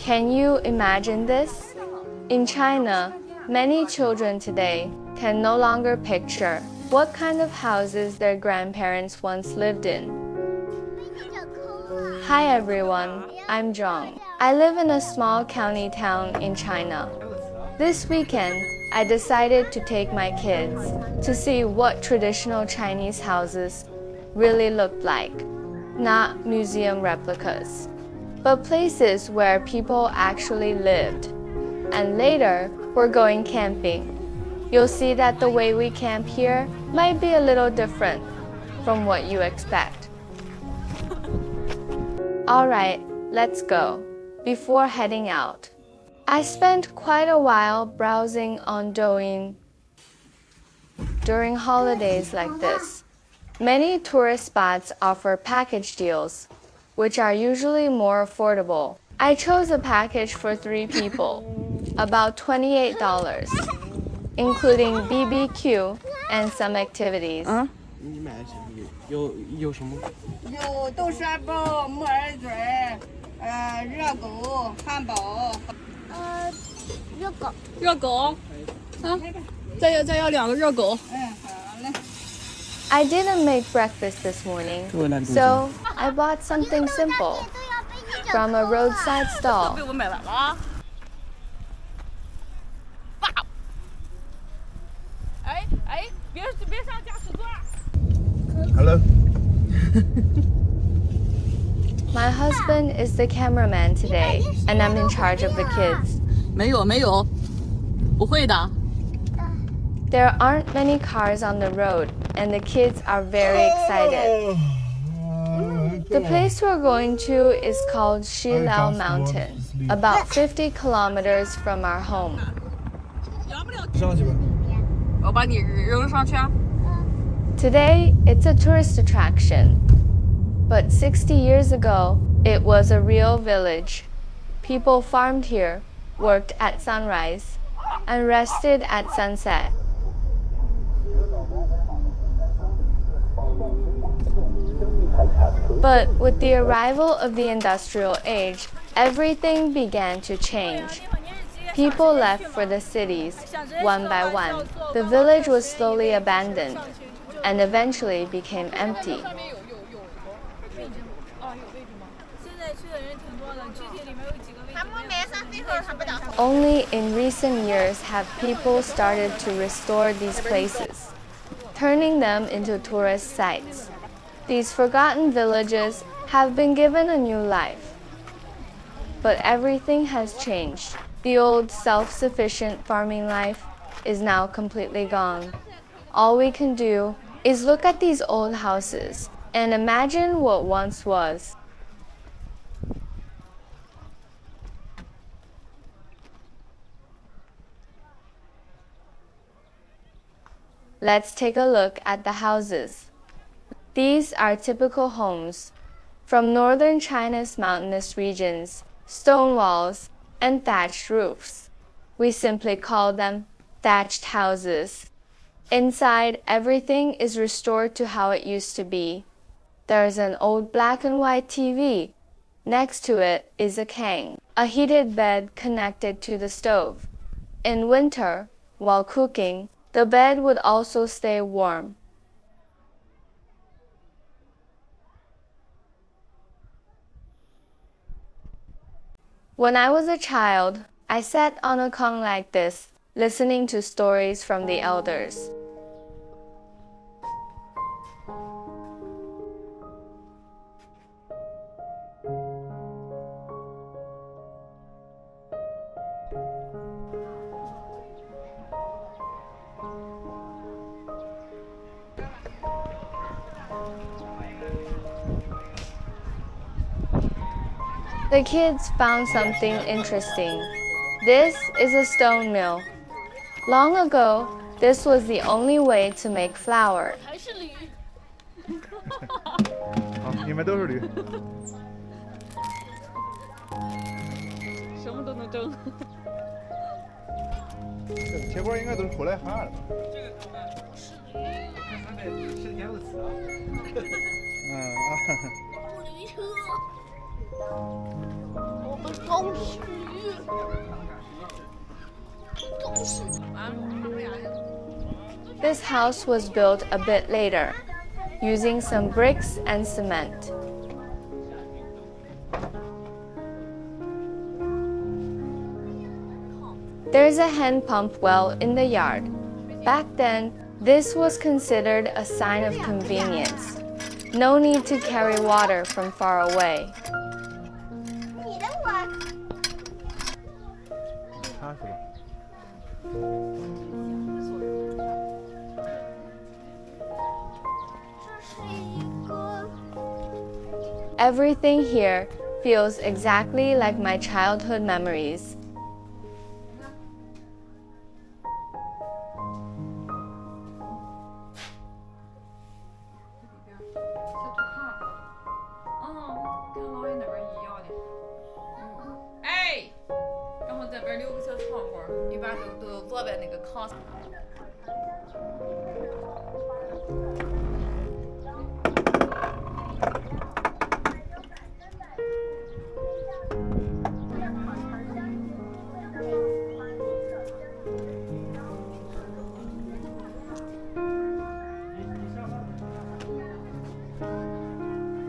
Can you imagine this? In China, many children today can no longer picture what kind of houses their grandparents once lived in. Hi everyone, I'm Zhang. I live in a small county town in China. This weekend, I decided to take my kids to see what traditional Chinese houses really looked like. Not museum replicas, but places where people actually lived. And later, we're going camping. You'll see that the way we camp here might be a little different from what you expect. Alright, let's go. Before heading out, I spent quite a while browsing on Douyin. During holidays like this, many tourist spots offer package deals, which are usually more affordable. I chose a package for 3 people, about $28, including BBQ and some activities. 你买的有什么？有豆沙包、木耳嘴儿，热狗、汉堡。热狗，再要2个热狗。好嘞。I didn't make breakfast this morning, so I bought something simple from a roadside stall. 被我买完了。别上驾驶座。Hello. My husband is the cameraman today, and I'm in charge of the kids. 没有，不会的。There aren't many cars on the road, and the kids are very excited. The place we're going to is called Shilo Mountain, about 50 kilometers from our home. 上去吧。我把你扔上去啊。Today, it's a tourist attraction. But 60 years ago, it was a real village. People farmed here, worked at sunrise, and rested at sunset. But with the arrival of the industrial age, everything began to change. People left for the cities, one by one. The village was slowly abandoned and eventually became empty. Only in recent years have people started to restore these places, turning them into tourist sites. These forgotten villages have been given a new life. But everything has changed. The old self-sufficient farming life is now completely gone. All we can do is look at these old houses and imagine what once was. Let's take a look at the houses. These are typical homes from northern China's mountainous regions, stone walls and thatched roofs. We simply call them thatched houses. Inside, everything is restored to how it used to be. There's an old black and white TV. Next to it is a kang, a heated bed connected to the stove. In winter, while cooking, the bed would also stay warm. When I was a child, I sat on a kang like this, listening to stories from the elders. The kids found something interesting. This is a stone mill. Long ago, this was the only way to make flour. 你们都是驴。什么都能蒸。铁锅应该都是出来哈了。是年肉丝啊。嗯啊。我们好虚，都是。 This house was built a bit later, using some bricks and cement. There's a hand pump well in the yard. Back then, this was considered a sign of convenience. No need to carry water from far away. 你的我。他是吧？ Everything here feels exactly like my childhood memories.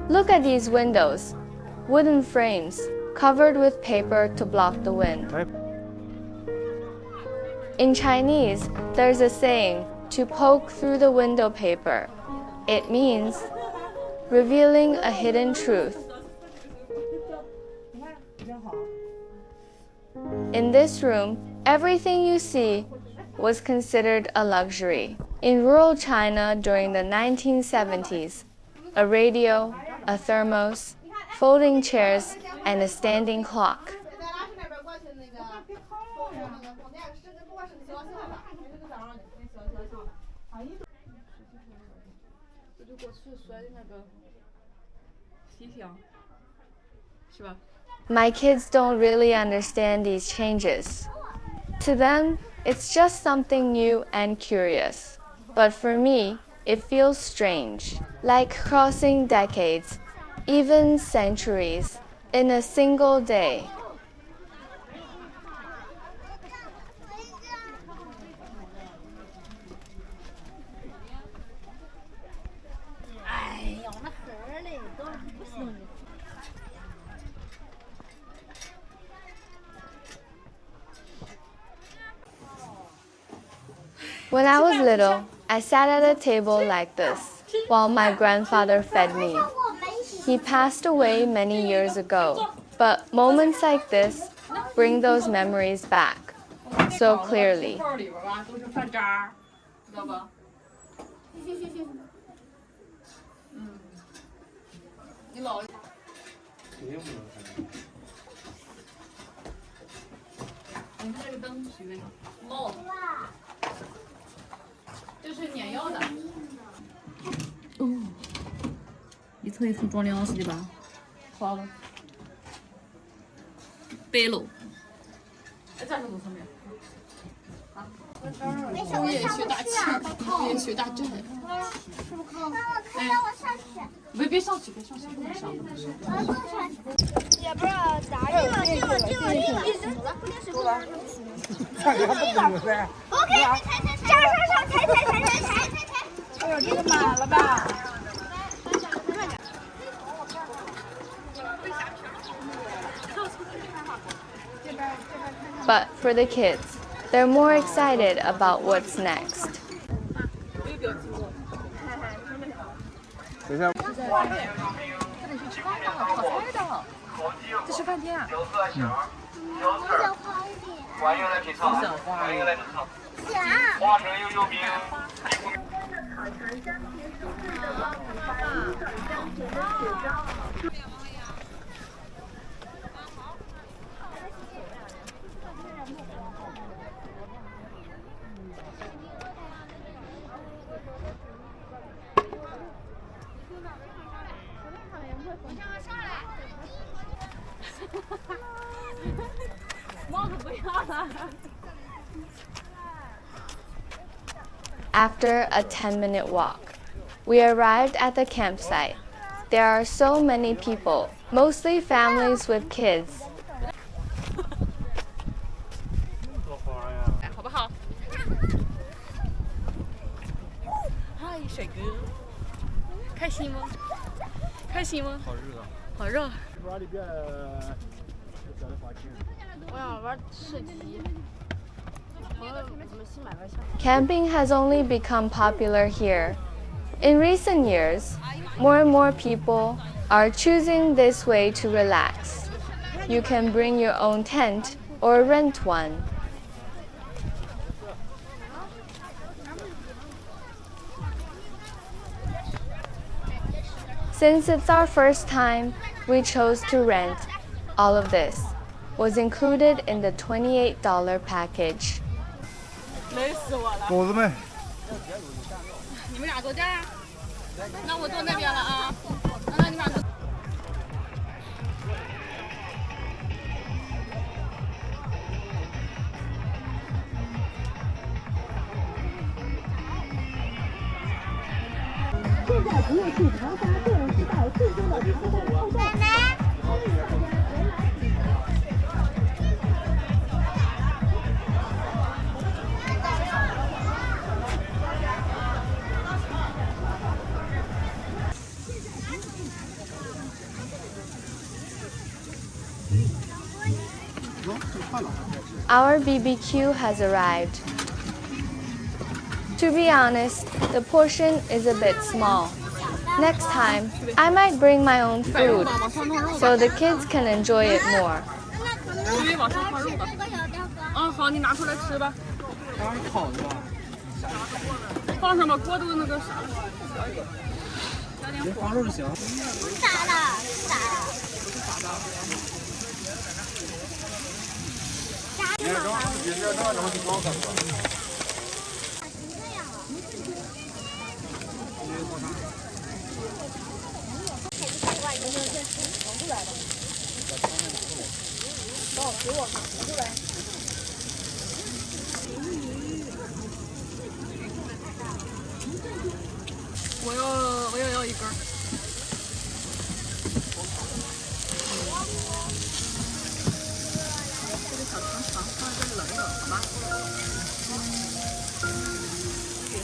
Look at these windows, wooden frames covered with paper to block the wind. In Chinese, there's a saying, to poke through the window paper. It means revealing a hidden truth. In this room, everything you see was considered a luxury. In rural China during the 1970s, a radio, a thermos, folding chairs, and a standing clock. My kids don't really understand these changes. To them, it's just something new and curious. But for me, it feels strange, like crossing decades, even centuries, in a single day. When I was little, I sat at a table like this while my grandfather fed me. He passed away many years ago, but moments like this bring those memories back so clearly. Oh, 一层一层装粮食的吧？好了，白喽。哎，这是多少面？啊？物业学大钱，物业学大阵。哎，让我上去。别上去，别上去，不能上，不能上。也不知道咋进了，进了，进了，进了。OK， 上，抬。哎呦，这个满了吧？But for the kids, they're more excited about what's next. 等一下。这是饭店啊。欢迎来品尝，欢迎来品尝。华城有名。帽子不要了。After a 10-minute walk, we arrived at the campsite. There are so many people, mostly families with kids. 帅哥，开心吗？开心吗？好热啊！好热。我想玩射击。Camping has only become popular here. In recent years, more and more people are choosing this way to relax. You can bring your own tent or rent one. Since it's our first time, we chose to rent. All of this was included in the $28 package. 累死我了！狗子们，你们俩坐这儿，那我坐那边了啊。那你们俩坐。现在不用去长沙个人时代最终的长沙套装。奶奶。Our BBQ has arrived. To be honest, the portion is a bit small. Next time, I might bring my own food so the kids can enjoy it more. 往上放肉吧。啊，好，你拿出来吃吧。当然烤的吧。放上吧，锅都那个啥了。别放肉就行。咋了？咋了？你看这东西高干吧？我要一根。这个小长长放在这里冷一冷，好吧？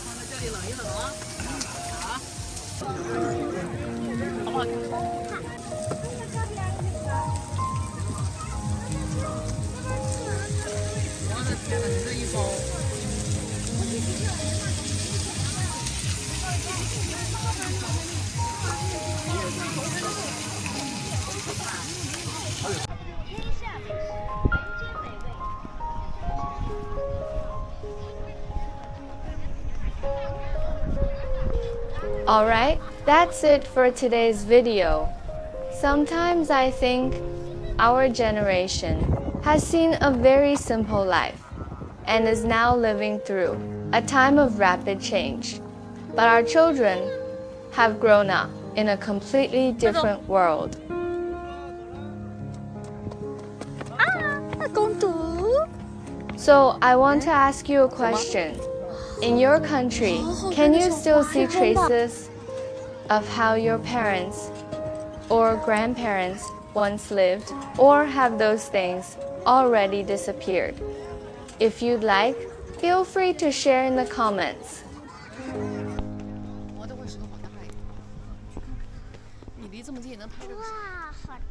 放在这里冷一冷啊。好。好不好看？我的天哪，你这一包。Alright, that's it for today's video. Sometimes I think our generation has seen a very simple life and is now living through a time of rapid change. But our children have grown up in a completely different world. 公主。 So I want to ask you a question. In your country, can you still see traces of how your parents or grandparents once lived, or have those things already disappeared? If you'd like, feel free to share in the comments. 我等会儿石头好大呀！你离这么近也能拍这个啥？